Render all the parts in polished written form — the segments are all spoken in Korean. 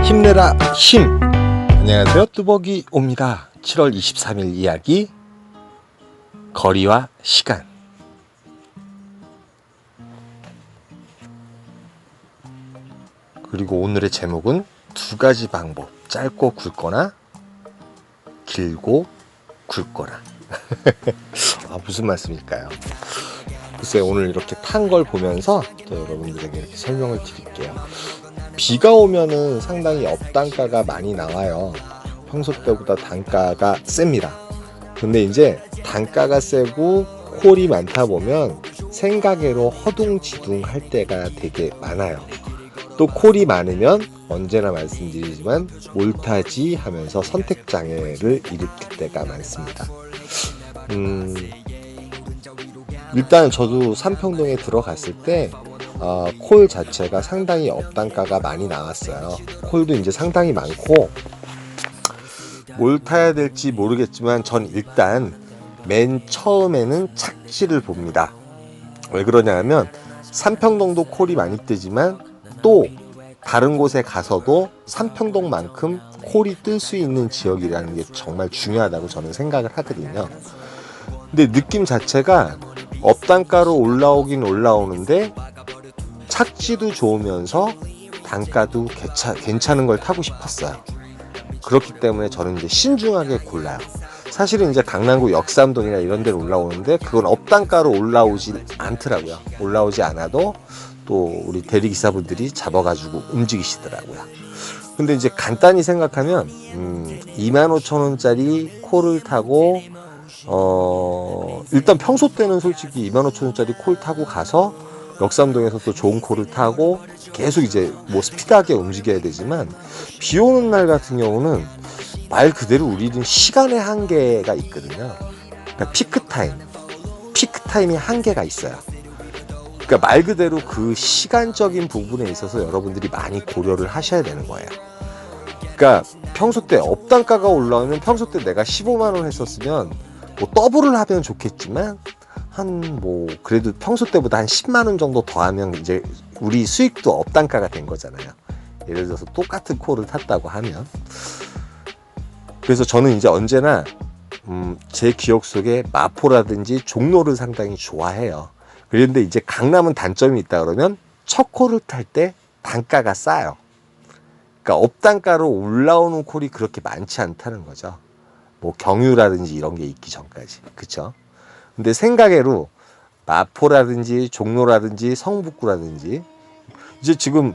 힘내라 힘. 안녕하세요, 뚜벅이 옵니다. 7월 23일 이야기, 거리와 시간. 그리고 오늘의 제목은 두 가지 방법, 짧고 굵거나 길고 굵거나. 무슨 말씀일까요? 글쎄, 오늘 이렇게 탄 걸 보면서 또 여러분들에게 이렇게 설명을 드릴게요. 비가 오면은 상당히 업단가가 많이 나와요. 평소 때보다 단가가 셉니다. 근데 이제 단가가 세고 콜이 많다 보면 생각외로 허둥지둥 할 때가 되게 많아요. 또 콜이 많으면 언제나 말씀드리지만 몰타지 하면서 선택장애를 일으킬 때가 많습니다. 일단 저도 삼평동에 들어갔을 때 콜 자체가 상당히 업단가가 많이 나왔어요. 콜도 이제 상당히 많고, 뭘 타야 될지 모르겠지만 전 일단 맨 처음에는 착지를 봅니다. 왜 그러냐면 삼평동도 콜이 많이 뜨지만 또 다른 곳에 가서도 삼평동만큼 콜이 뜰 수 있는 지역이라는 게 정말 중요하다고 저는 생각을 하거든요. 근데 느낌 자체가 업단가로 올라오긴 올라오는데 착지도 좋으면서 단가도 괜찮은 걸 타고 싶었어요. 그렇기 때문에 저는 이제 신중하게 골라요. 사실은 이제 강남구 역삼동이나 이런 데로 올라오는데 그건 업단가로 올라오지 않더라고요. 올라오지 않아도 또 우리 대리기사분들이 잡아가지고 움직이시더라고요. 근데 이제 간단히 생각하면 25,000원짜리 콜을 타고 일단 평소 때는 솔직히 25,000원짜리 콜 타고 가서 역삼동에서 또 좋은 콜을 타고 계속 이제 뭐 스피드하게 움직여야 되지만, 비 오는 날 같은 경우는 말 그대로 우리는 시간의 한계가 있거든요. 그러니까 피크타임이 한계가 있어요. 그러니까 말 그대로 그 시간적인 부분에 있어서 여러분들이 많이 고려를 하셔야 되는 거예요. 그러니까 평소 때 업단가가 올라오면 평소 때 내가 15만 원 했었으면 뭐 더블을 하면 좋겠지만 그래도 평소 때보다 한 10만 원 정도 더 하면 이제 우리 수익도 업단가가 된 거잖아요. 예를 들어서 똑같은 콜을 탔다고 하면. 그래서 저는 이제 언제나 제 기억 속에 마포라든지 종로를 상당히 좋아해요. 그런데 이제 강남은 단점이 있다 그러면 첫 콜을 탈 때 단가가 싸요. 그러니까 업단가로 올라오는 콜이 그렇게 많지 않다는 거죠. 뭐 경유라든지 이런 게 있기 전까지. 그쵸? 근데 생각외로 마포라든지 종로라든지 성북구라든지 이제 지금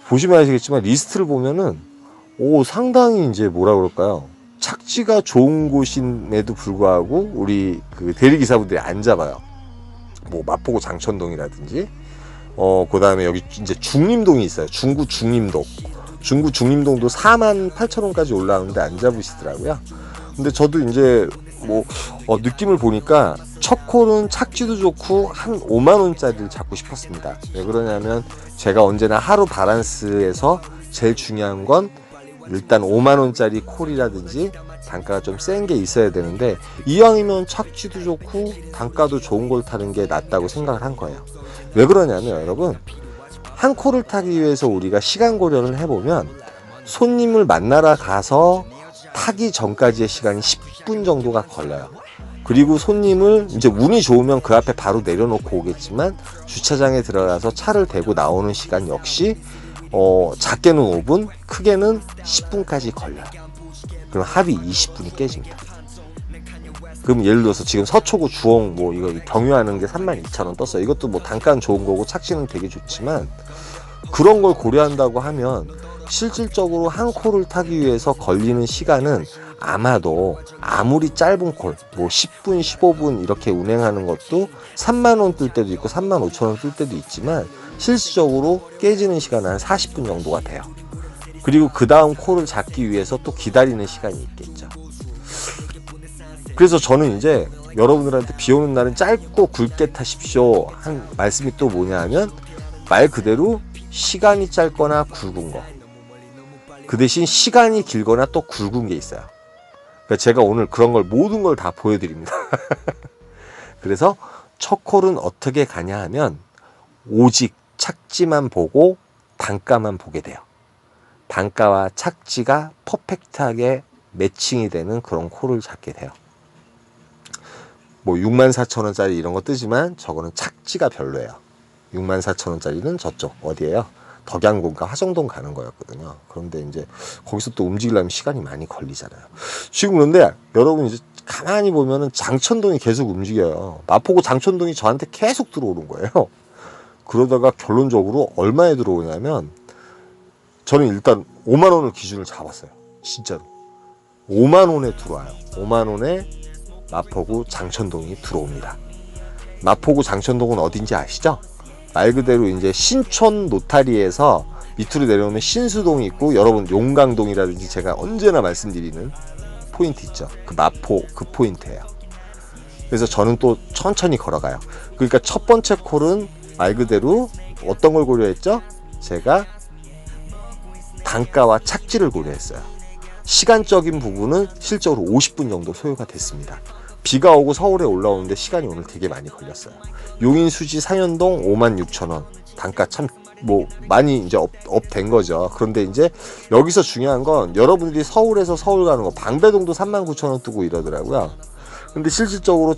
보시면 아시겠지만 리스트를 보면은 상당히 이제 뭐라 그럴까요? 착지가 좋은 곳임에도 불구하고 우리 그 대리기사분들이 안 잡아요. 뭐 마포구 장천동이라든지 그 다음에 여기 이제 중림동이 있어요. 중구 중림동도 48,000원까지 올라오는데 안 잡으시더라고요. 근데 저도 이제 느낌을 보니까 첫 콜은 착지도 좋고 한 5만원짜리를 잡고 싶었습니다. 왜 그러냐면 제가 언제나 하루 바란스에서 제일 중요한 건 일단 5만원짜리 콜이라든지 단가가 좀 센 게 있어야 되는데, 이왕이면 착지도 좋고 단가도 좋은 걸 타는 게 낫다고 생각을 한 거예요. 왜 그러냐면 여러분, 한 콜을 타기 위해서 우리가 시간 고려를 해보면 손님을 만나러 가서 타기 전까지의 시간이 10분 정도가 걸려요. 그리고 손님을 이제 운이 좋으면 그 앞에 바로 내려놓고 오겠지만 주차장에 들어가서 차를 대고 나오는 시간 역시 작게는 5분, 크게는 10분까지 걸려요. 그럼 합이 20분이 깨집니다. 그럼 예를 들어서 지금 서초구 주홍 이거 경유하는 게 32,000원 떴어요. 이것도 뭐 단가는 좋은 거고 착지는 되게 좋지만, 그런 걸 고려한다고 하면 실질적으로 한 콜을 타기 위해서 걸리는 시간은 아마도 아무리 짧은 콜 10분 15분 이렇게 운행하는 것도 3만원 뜰 때도 있고 35,000원 뜰 때도 있지만 실질적으로 깨지는 시간은 한 40분 정도가 돼요. 그리고 그 다음 콜을 잡기 위해서 또 기다리는 시간이 있겠죠. 그래서 저는 이제 여러분들한테 비 오는 날은 짧고 굵게 타십시오 한 말씀이 또 뭐냐 하면, 말 그대로 시간이 짧거나 굵은 거, 그 대신 시간이 길거나 또 굵은 게 있어요. 그러니까 제가 오늘 그런 걸 모든 걸 다 보여드립니다. 그래서 첫 콜은 어떻게 가냐 하면 오직 착지만 보고 단가만 보게 돼요. 단가와 착지가 퍼펙트하게 매칭이 되는 그런 콜을 잡게 돼요. 뭐 64,000원짜리 이런 거 뜨지만 저거는 착지가 별로예요. 64,000원짜리는 저쪽 어디예요? 덕양군가 화정동 가는 거였거든요. 그런데 이제 거기서 또 움직이려면 시간이 많이 걸리잖아요. 지금 그런데 여러분 이제 가만히 보면은 장천동이 계속 움직여요. 마포구 장천동이 저한테 계속 들어오는 거예요. 그러다가 결론적으로 얼마에 들어오냐면 저는 일단 5만 원을 기준을 잡았어요. 진짜로 5만 원에 들어와요. 5만 원에 마포구 장천동이 들어옵니다. 마포구 장천동은 어딘지 아시죠? 말 그대로 이제 신촌 노타리에서 밑으로 내려오면 신수동이 있고, 여러분 용강동이라든지 제가 언제나 말씀드리는 포인트 있죠. 그 마포 그 포인트예요. 그래서 저는 또 천천히 걸어가요. 그러니까 첫 번째 콜은 말 그대로 어떤 걸 고려했죠? 제가 단가와 착지를 고려했어요. 시간적인 부분은 실적으로 50분 정도 소요가 됐습니다. 비가 오고 서울에 올라오는데 시간이 오늘 되게 많이 걸렸어요. 용인 수지 상현동 56,000원 단가 참 뭐 많이 이제 업 된 거죠. 그런데 이제 여기서 중요한 건 여러분들이 서울에서 서울 가는 거 방배동도 39,000원 뜨고 이러더라고요. 근데 실질적으로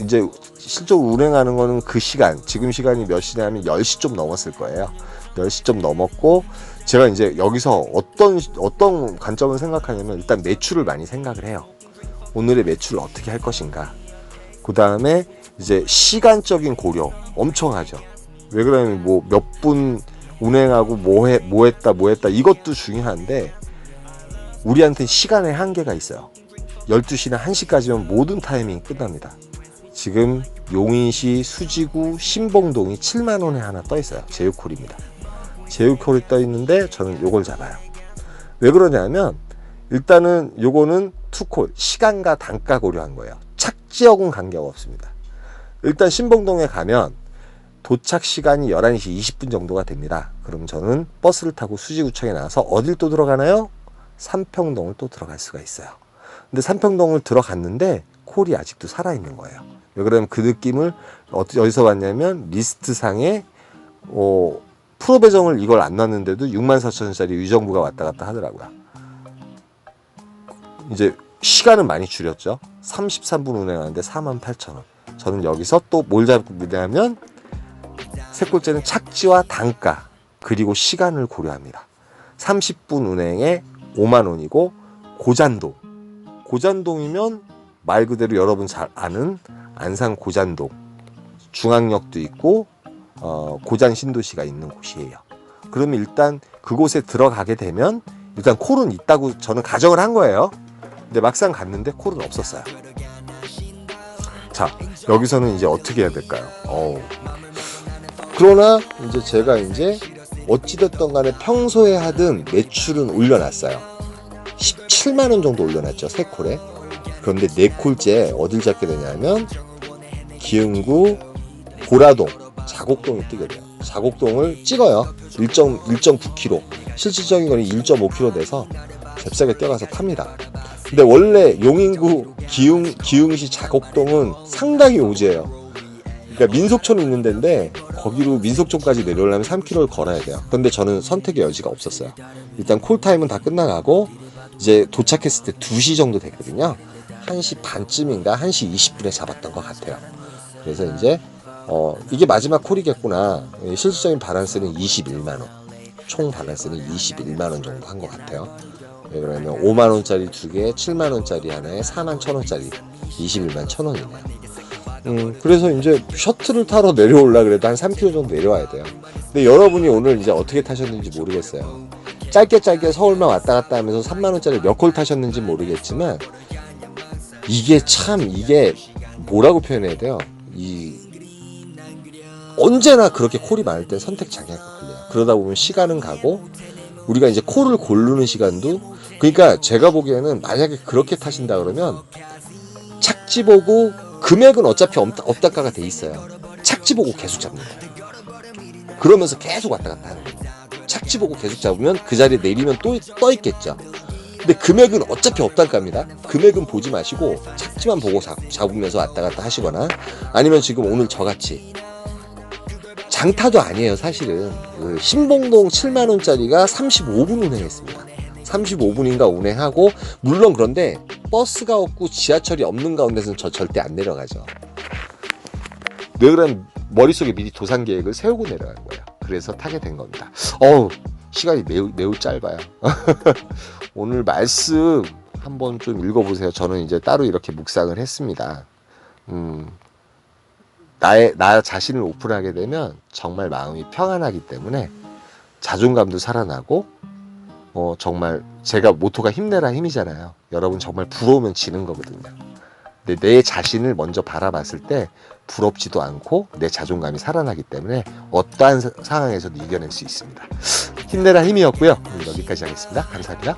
이제 실적으로 운행하는 거는 그 시간, 지금 시간이 몇 시냐면 10시 좀 넘었을 거예요. 10시 좀 넘었고, 제가 이제 여기서 어떤 관점을 생각하냐면 일단 매출을 많이 생각을 해요. 오늘의 매출을 어떻게 할 것인가. 그 다음에 이제 시간적인 고려 엄청 하죠. 왜 그러냐면 뭐 몇 분 운행하고 뭐 했다 이것도 중요한데 우리한테는 시간의 한계가 있어요. 12시나 1시까지면 모든 타이밍이 끝납니다. 지금 용인시 수지구 신봉동이 7만원에 하나 떠 있어요. 제휴콜입니다. 제휴콜이 떠 있는데 저는 요걸 잡아요. 왜 그러냐면 일단은 요거는 투콜, 시간과 단가 고려한 거예요. 착지역은 관계가 없습니다. 일단 신봉동에 가면 도착 시간이 11시 20분 정도가 됩니다. 그럼 저는 버스를 타고 수지구청에 나와서 어딜 또 들어가나요? 삼평동을 또 들어갈 수가 있어요. 근데 삼평동을 들어갔는데 콜이 아직도 살아있는 거예요. 왜 그러면 그 느낌을 어디서 봤냐면 리스트상에 프로 배정을 이걸 안 놨는데도 64,000원짜리 유정부가 왔다 갔다 하더라고요. 이제 시간은 많이 줄였죠. 33분 운행하는데 48,000원. 저는 여기서 또 뭘 잡냐면 세 꼴째는 착지와 단가 그리고 시간을 고려합니다. 30분 운행에 5만 원이고 고잔동이면 말 그대로 여러분 잘 아는 안산 고잔동 중앙역도 있고 고잔 신도시가 있는 곳이에요. 그러면 일단 그곳에 들어가게 되면 일단 콜은 있다고 저는 가정을 한 거예요. 근데 막상 갔는데 콜은 없었어요. 자, 여기서는 이제 어떻게 해야 될까요? 그러나 이제 제가 이제 어찌됐든 간에 평소에 하던 매출은 올려놨어요. 17만 원 정도 올려놨죠, 세 콜에. 그런데 네 콜째 어딜 잡게 되냐면 기흥구 보라동 자곡동이 뜨게 돼요. 자곡동을 찍어요. 1.9km, 실질적인 거는 1.5km 돼서 잽싸게 뛰어가서 탑니다. 근데 원래 용인구 기흥시 자곡동은 상당히 오지예요. 그러니까 민속촌이 있는 데인데 거기로 민속촌까지 내려오려면 3km를 걸어야 돼요. 그런데 저는 선택의 여지가 없었어요. 일단 콜타임은 다 끝나가고 이제 도착했을 때 2시 정도 됐거든요. 1시 반쯤인가 1시 20분에 잡았던 것 같아요. 그래서 이제 이게 마지막 콜이겠구나. 실질적인 바란스는 21만 원. 총 바란스는 21만 원 정도 한 것 같아요. 왜 그러냐면 5만 원짜리 2개에 7만 원짜리 하나에 4만 1,000원짜리 21만 1,000원이네요. 그래서 이제 셔틀을 타러 내려오려고 그래도 한 3km 정도 내려와야 돼요. 근데 여러분이 오늘 이제 어떻게 타셨는지 모르겠어요. 짧게 서울만 왔다 갔다 하면서 3만 원짜리 몇 콜 타셨는지 모르겠지만 이게 뭐라고 표현해야 돼요? 언제나 그렇게 콜이 많을 땐 선택 장애가 걸려요. 그러다 보면 시간은 가고 우리가 이제 콜을 고르는 시간도, 그러니까 제가 보기에는 만약에 그렇게 타신다 그러면 착지 보고 금액은 어차피 업단가가 돼 있어요. 착지 보고 계속 잡는 거예요. 그러면서 계속 왔다 갔다 하는 거예요. 착지 보고 계속 잡으면 그 자리에 내리면 또 떠 있겠죠. 근데 금액은 어차피 업단가입니다. 금액은 보지 마시고 착지만 보고 잡으면서 왔다 갔다 하시거나, 아니면 지금 오늘 저같이 장타도 아니에요 사실은. 그 신봉동 7만원짜리가 35분 운행했습니다. 35분인가 운행하고, 물론 그런데 버스가 없고 지하철이 없는 가운데서는 저 절대 안 내려가죠. 왜 그러면 머릿속에 미리 도산 계획을 세우고 내려간 거예요. 그래서 타게 된 겁니다. 시간이 매우 짧아요. 오늘 말씀 한번 좀 읽어보세요. 저는 이제 따로 이렇게 묵상을 했습니다. 나 자신을 오픈하게 되면 정말 마음이 평안하기 때문에 자존감도 살아나고, 정말 제가 모토가 힘내라 힘이잖아요. 여러분 정말 부러우면 지는 거거든요. 근데 내 자신을 먼저 바라봤을 때 부럽지도 않고 내 자존감이 살아나기 때문에 어떠한 상황에서도 이겨낼 수 있습니다. 힘내라 힘이었고요. 여기까지 하겠습니다. 감사합니다.